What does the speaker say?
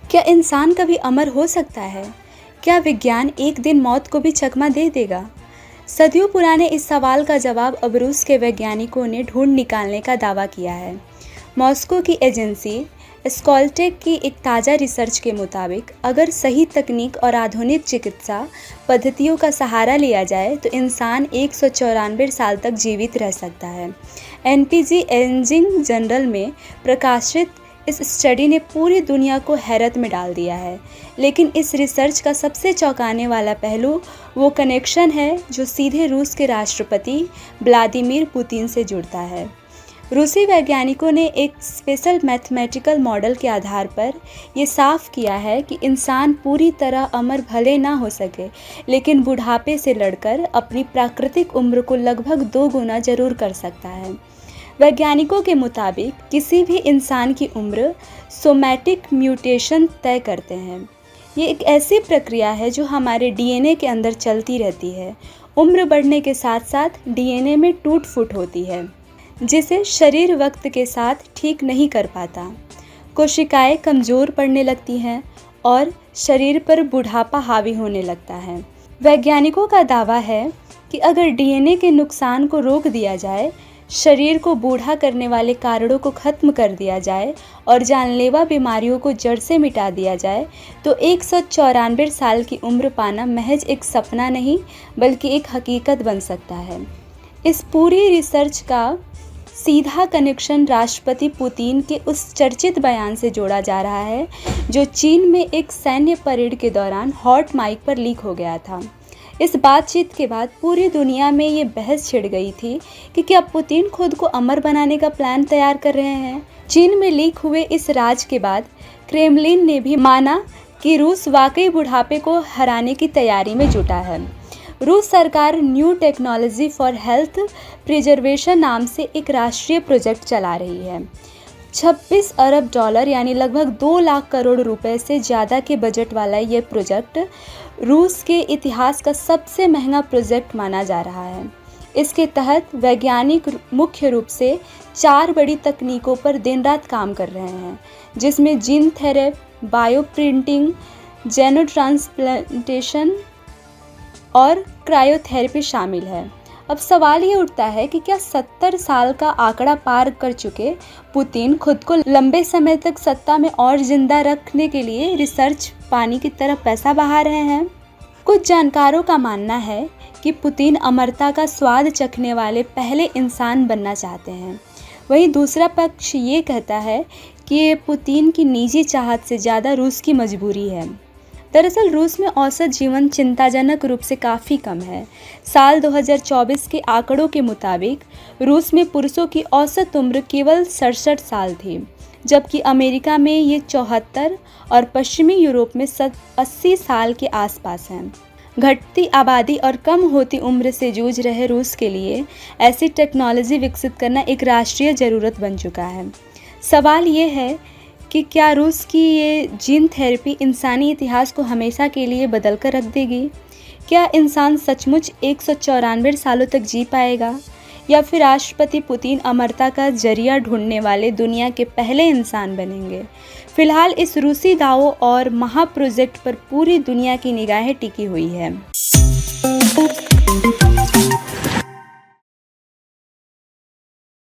क्या इंसान कभी अमर हो सकता है? क्या विज्ञान एक दिन मौत को भी चकमा दे देगा? सदियों पुराने इस सवाल का जवाब अब रूस के वैज्ञानिकों ने ढूंढ निकालने का दावा किया है। मॉस्को की एजेंसी स्कॉलटेक की एक ताज़ा रिसर्च के मुताबिक अगर सही तकनीक और आधुनिक चिकित्सा पद्धतियों का सहारा लिया जाए तो इंसान 194 साल तक जीवित रह सकता है। एनपीजी एंजिंग जर्नल में प्रकाशित इस स्टडी ने पूरी दुनिया को हैरत में डाल दिया है। लेकिन इस रिसर्च का सबसे चौंकाने वाला पहलू वो कनेक्शन है जो सीधे रूस के राष्ट्रपति व्लादिमीर पुतिन से जुड़ता है। रूसी वैज्ञानिकों ने एक स्पेशल मैथमेटिकल मॉडल के आधार पर ये साफ किया है कि इंसान पूरी तरह अमर भले ना हो सके, लेकिन बुढ़ापे से लड़कर अपनी प्राकृतिक उम्र को लगभग 2 गुना जरूर कर सकता है। वैज्ञानिकों के मुताबिक किसी भी इंसान की उम्र सोमैटिक म्यूटेशन तय करते हैं। ये एक ऐसी प्रक्रिया है जो हमारे डीएनए के अंदर चलती रहती है। उम्र बढ़ने के साथ साथ डीएनए में टूट फूट होती है, जिसे शरीर वक्त के साथ ठीक नहीं कर पाता। कोशिकाएं कमज़ोर पड़ने लगती हैं और शरीर पर बुढ़ापा हावी होने लगता है। वैज्ञानिकों का दावा है कि अगर डीएनए के नुकसान को रोक दिया जाए, शरीर को बूढ़ा करने वाले कारणों को ख़त्म कर दिया जाए और जानलेवा बीमारियों को जड़ से मिटा दिया जाए, तो 194 साल की उम्र पाना महज एक सपना नहीं बल्कि एक हकीकत बन सकता है। इस पूरी रिसर्च का सीधा कनेक्शन राष्ट्रपति पुतिन के उस चर्चित बयान से जोड़ा जा रहा है जो चीन में एक सैन्य परेड के दौरान हॉट माइक पर लीक हो गया था। इस बातचीत के बाद पूरी दुनिया में ये बहस छिड़ गई थी कि क्या पुतिन खुद को अमर बनाने का प्लान तैयार कर रहे हैं। चीन में लीक हुए इस राज के बाद क्रेमलिन ने भी माना कि रूस वाकई बुढ़ापे को हराने की तैयारी में जुटा है। रूस सरकार new technology for health preservation नाम से एक राष्ट्रीय प्रोजेक्ट चला रही है। 26 अरब डॉलर यानी लगभग 2 लाख करोड़ रुपए से ज़्यादा के बजट वाला ये प्रोजेक्ट रूस के इतिहास का सबसे महंगा प्रोजेक्ट माना जा रहा है। इसके तहत वैज्ञानिक मुख्य रूप से 4 बड़ी तकनीकों पर दिन रात काम कर रहे हैं, जिसमें जीन थेरेपी, बायो प्रिंटिंग, जेनो ट्रांसप्लांटेशन और क्रायोथेरेपी शामिल है। अब सवाल ये उठता है कि क्या 70 साल का आंकड़ा पार कर चुके पुतिन खुद को लंबे समय तक सत्ता में और जिंदा रखने के लिए रिसर्च पानी की तरह पैसा बहा रहे हैं। कुछ जानकारों का मानना है कि पुतिन अमरता का स्वाद चखने वाले पहले इंसान बनना चाहते हैं। वहीं दूसरा पक्ष ये कहता है कि ये पुतिन की निजी चाहत से ज़्यादा रूस की मजबूरी है। दरअसल रूस में औसत जीवन चिंताजनक रूप से काफ़ी कम है। साल 2024 के आंकड़ों के मुताबिक रूस में पुरुषों की औसत उम्र केवल 67 साल थी, जबकि अमेरिका में ये 74 और पश्चिमी यूरोप में 80 साल के आसपास हैं। घटती आबादी और कम होती उम्र से जूझ रहे रूस के लिए ऐसी टेक्नोलॉजी विकसित करना एक राष्ट्रीय ज़रूरत बन चुका है। सवाल ये है कि क्या रूस की ये जीन थेरेपी इंसानी इतिहास को हमेशा के लिए बदल कर रख देगी? क्या इंसान सचमुच 194 सालों तक जी पाएगा, या फिर राष्ट्रपति पुतिन अमरता का जरिया ढूंढने वाले दुनिया के पहले इंसान बनेंगे? फिलहाल इस रूसी दावों और महाप्रोजेक्ट पर पूरी दुनिया की निगाहें टिकी हुई है।